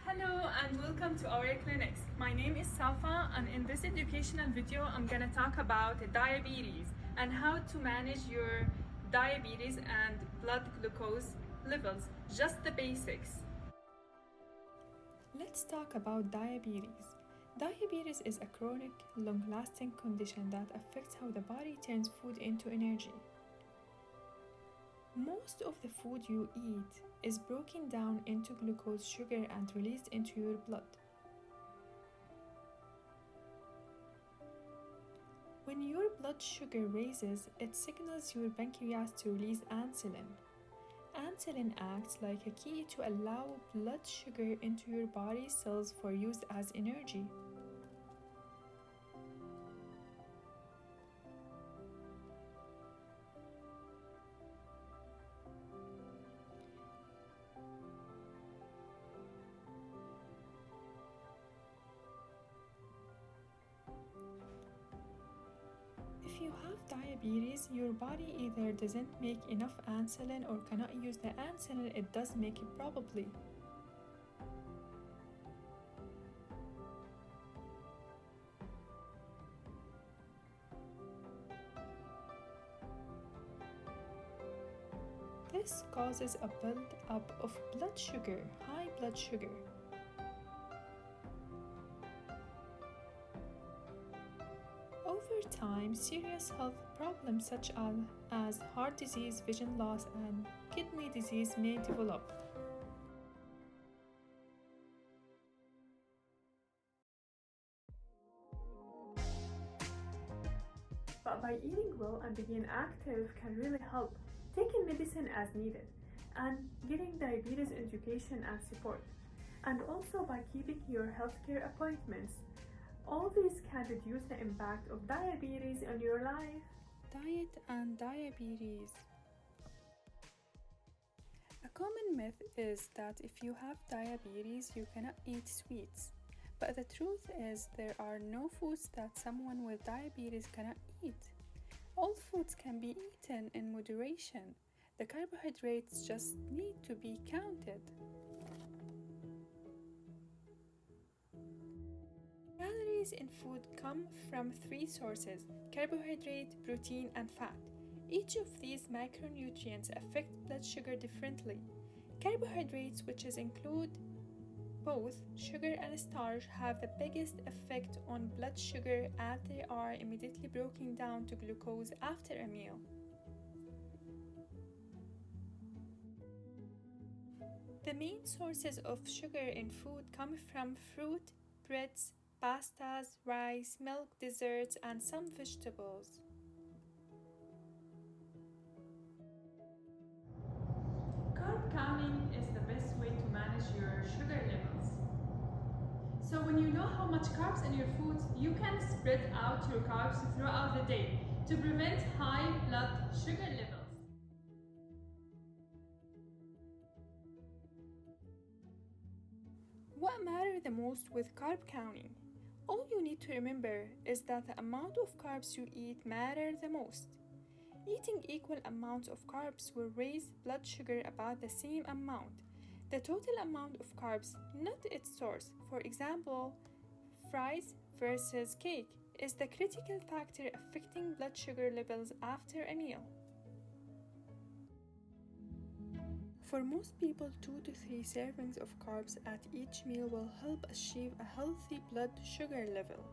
Hello and welcome to our clinics. My name is Safa, and in this educational video I'm gonna talk about diabetes and how to manage your diabetes and blood glucose levels, just the basics. Let's talk about diabetes. Diabetes is a chronic, long-lasting condition that affects how the body turns food into energy. Most of the food you eat is broken down into glucose, sugar, and released into your blood. When your blood sugar raises, it signals your pancreas to release insulin. Insulin acts like a key to allow blood sugar into your body cells for use as energy. If you have diabetes, your body either doesn't make enough insulin or cannot use the insulin it does make probably. This causes a build-up of blood sugar, high blood sugar. Over time, serious health problems such as heart disease, vision loss, and kidney disease may develop. But by eating well and being active can really help. Taking medicine as needed and getting diabetes education and support. And also by keeping your healthcare appointments. All these can reduce the impact of diabetes on your life. Diet and diabetes. A common myth is that if you have diabetes, you cannot eat sweets. But the truth is, there are no foods that someone with diabetes cannot eat. All foods can be eaten in moderation. The carbohydrates just need to be counted. Calories in food come from three sources: carbohydrate, protein, and fat. Each of these macronutrients affect blood sugar differently. Carbohydrates, which include both sugar and starch, have the biggest effect on blood sugar as they are immediately broken down to glucose after a meal. The main sources of sugar in food come from fruit, breads, pastas, rice, milk, desserts, and some vegetables. Carb counting is the best way to manage your sugar levels. So when you know how much carbs in your foods, you can spread out your carbs throughout the day to prevent high blood sugar levels. What matters the most with carb counting? All you need to remember is that the amount of carbs you eat matters the most. Eating equal amounts of carbs will raise blood sugar about the same amount. The total amount of carbs, not its source, for example, fries versus cake, is the critical factor affecting blood sugar levels after a meal. For most people, 2 to 3 servings of carbs at each meal will help achieve a healthy blood sugar level.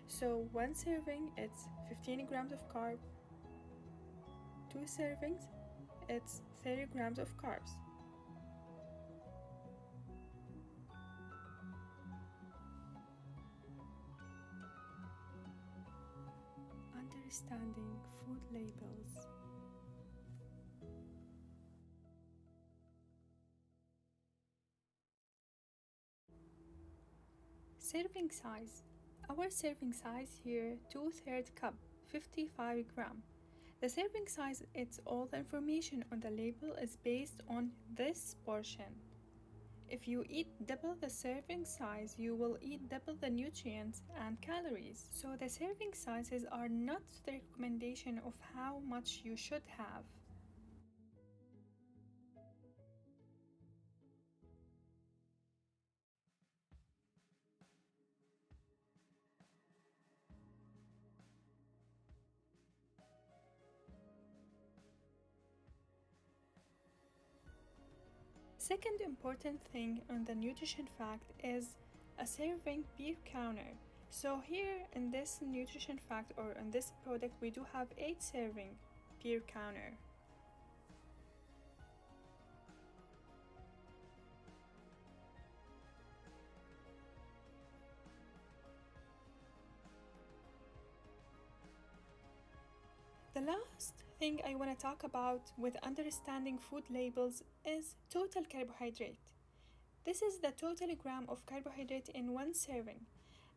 So, one serving, it's 15 grams of carb. 2 servings, it's 30 grams of carbs. Understanding food labels. Serving size. Our serving size here, 2/3 cup, 55 gram. The serving size, it's all the information on the label is based on this portion. If you eat double the serving size, you will eat double the nutrients and calories. So the serving sizes are not the recommendation of how much you should have. second important thing on the nutrition fact is a serving per counter. So here in this nutrition fact or in this product we do have 8 serving per counter. The last thing I want to talk about with understanding food labels is total carbohydrate. This is the total gram of carbohydrate in one serving.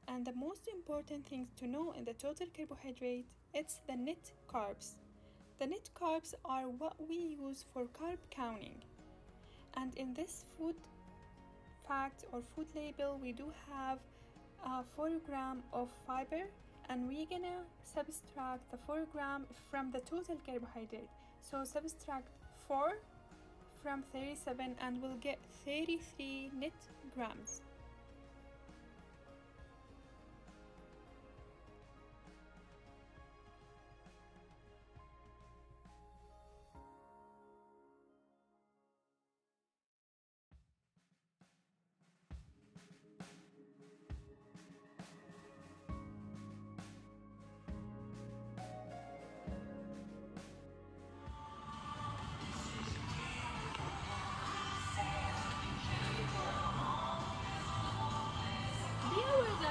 And the most important thing to know in the total carbohydrate, it's the net carbs. The net carbs are what we use for carb counting. And in this food fact or food label, we do have 4 gram of fiber, and we're gonna subtract the 4 gram from the total carbohydrate. So subtract 4 from 37 and we'll get 33 net grams.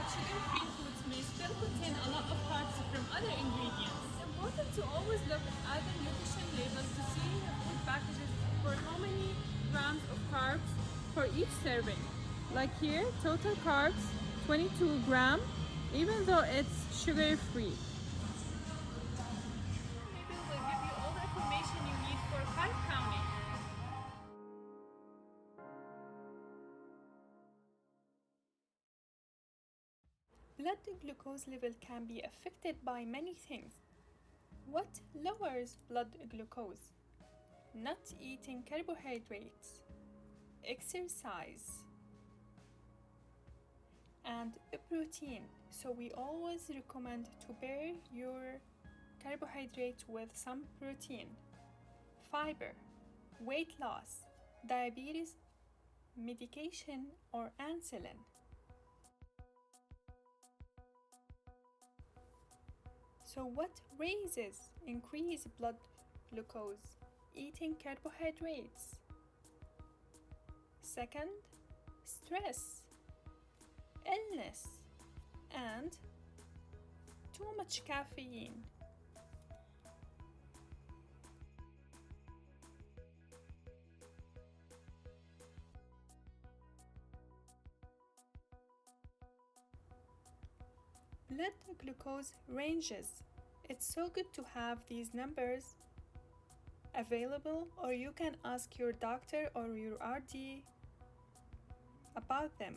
Sugar-free foods may still contain a lot of carbs from other ingredients. It's important to always look at the nutrition label to see the food packages for how many grams of carbs for each serving. Like here, total carbs 22 grams, even though it's sugar-free. Label will give you all the information you need for carb counting. Blood glucose level can be affected by many things. What lowers blood glucose? Not eating carbohydrates, exercise, and protein. So we always recommend to pair your carbohydrate with some protein, fiber, weight loss, diabetes, medication, or insulin. So what increase blood glucose? Eating carbohydrates. Second, stress, illness, and too much caffeine. Blood glucose ranges. It's so good to have these numbers available, or you can ask your doctor or your RD about them.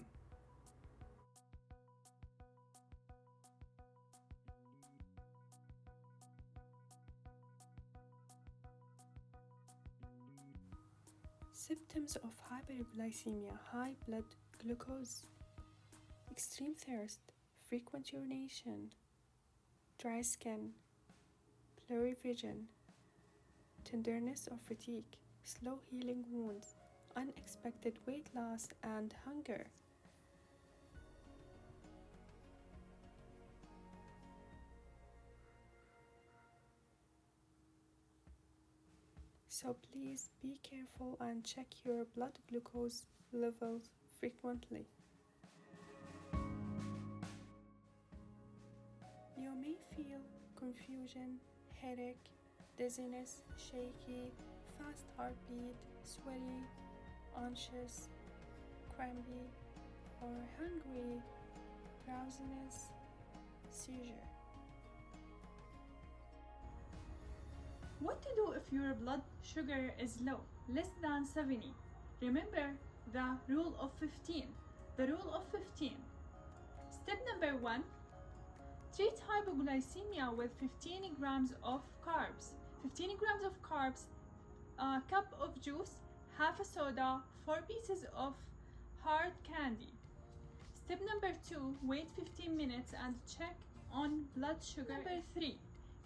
Symptoms of hyperglycemia: high blood glucose, extreme thirst, frequent urination, dry skin, blurry vision, tenderness or fatigue, slow healing wounds, unexpected weight loss, and hunger. So please be careful and check your blood glucose levels frequently. You may feel confusion, headache, dizziness, shaky, fast heartbeat, sweaty, anxious, crampy, or hungry, drowsiness, seizure. What to do if your blood sugar is low, less than 70? Remember the rule of 15. The rule of 15. Step number 1. Treat hypoglycemia with 15 grams of carbs. 15 grams of carbs, a cup of juice, half a soda, 4 pieces of hard candy. Step number 2. Wait 15 minutes and check on blood sugar. Number 3.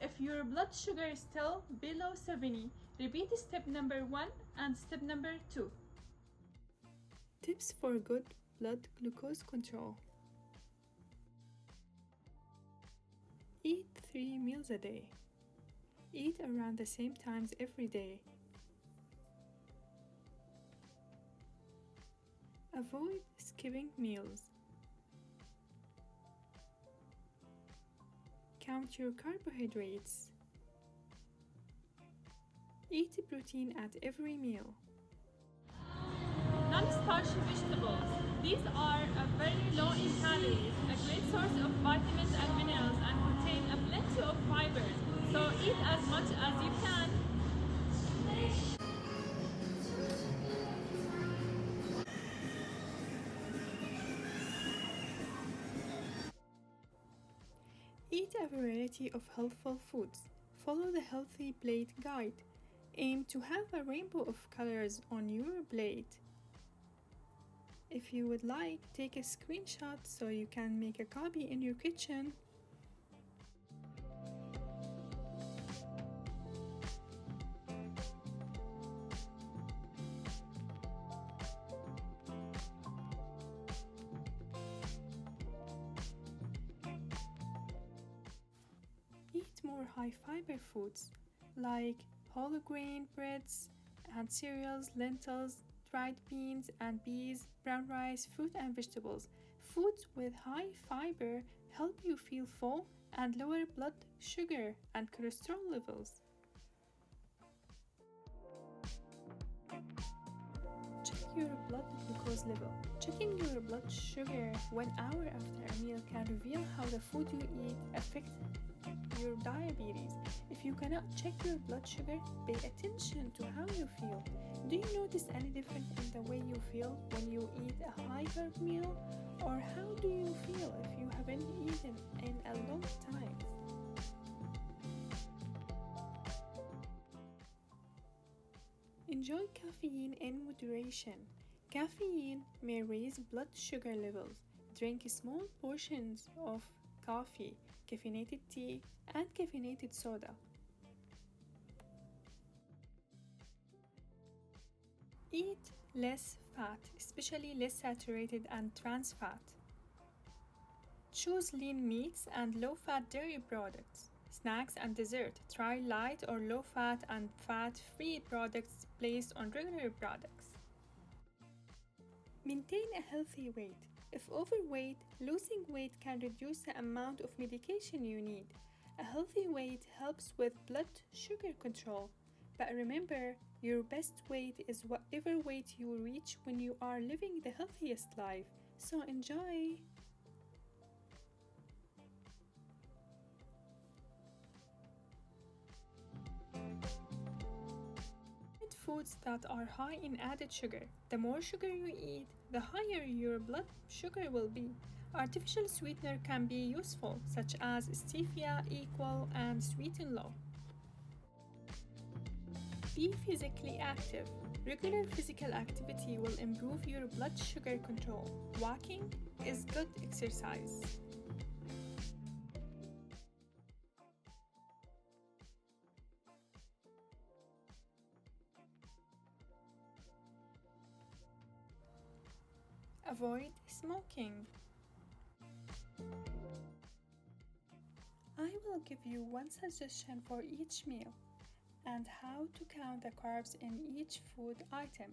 If your blood sugar is still below 70, repeat step number 1 and step number 2. Tips for good blood glucose control. Eat 3 meals a day. Eat around the same times every day. Avoid skipping meals. Count your carbohydrates. Eat protein at every meal. Non-starchy vegetables. These are very low in calories, a great source of vitamins and minerals, and contain a plenty of fibers. So eat as much as you can. Eat a variety of healthful foods. Follow the Healthy Plate Guide. Aim to have a rainbow of colors on your plate. If you would like, take a screenshot so you can make a copy in your kitchen. Eat more high fiber foods like whole grain breads and cereals, lentils, dried beans and peas, brown rice, fruit and vegetables. Foods with high fiber help you feel full and lower blood sugar and cholesterol levels. Check your blood glucose level. Checking your blood sugar 1 hour after a meal can reveal how the food you eat affects your diabetes. If you cannot check your blood sugar, pay attention to how you feel. Do you notice any difference in the way you feel when you eat a high carb meal? Or how do you feel if you haven't eaten in a long time? Enjoy caffeine in moderation. Caffeine may raise blood sugar levels. Drink small portions of coffee, caffeinated tea, and caffeinated soda. Eat less fat, especially less saturated and trans fat. Choose lean meats and low-fat dairy products. Snacks and dessert. Try light or low-fat and fat-free products placed on regular products. Maintain a healthy weight. If overweight, losing weight can reduce the amount of medication you need. A healthy weight helps with blood sugar control. But remember, your best weight is whatever weight you reach when you are living the healthiest life. So enjoy! Eat foods that are high in added sugar. The more sugar you eat, the higher your blood sugar will be. Artificial sweetener can be useful, such as stevia, equal, and sweeten low. Be physically active. Regular physical activity will improve your blood sugar control. Walking is good exercise. Avoid smoking. I will give you one suggestion for each meal and how to count the carbs in each food item.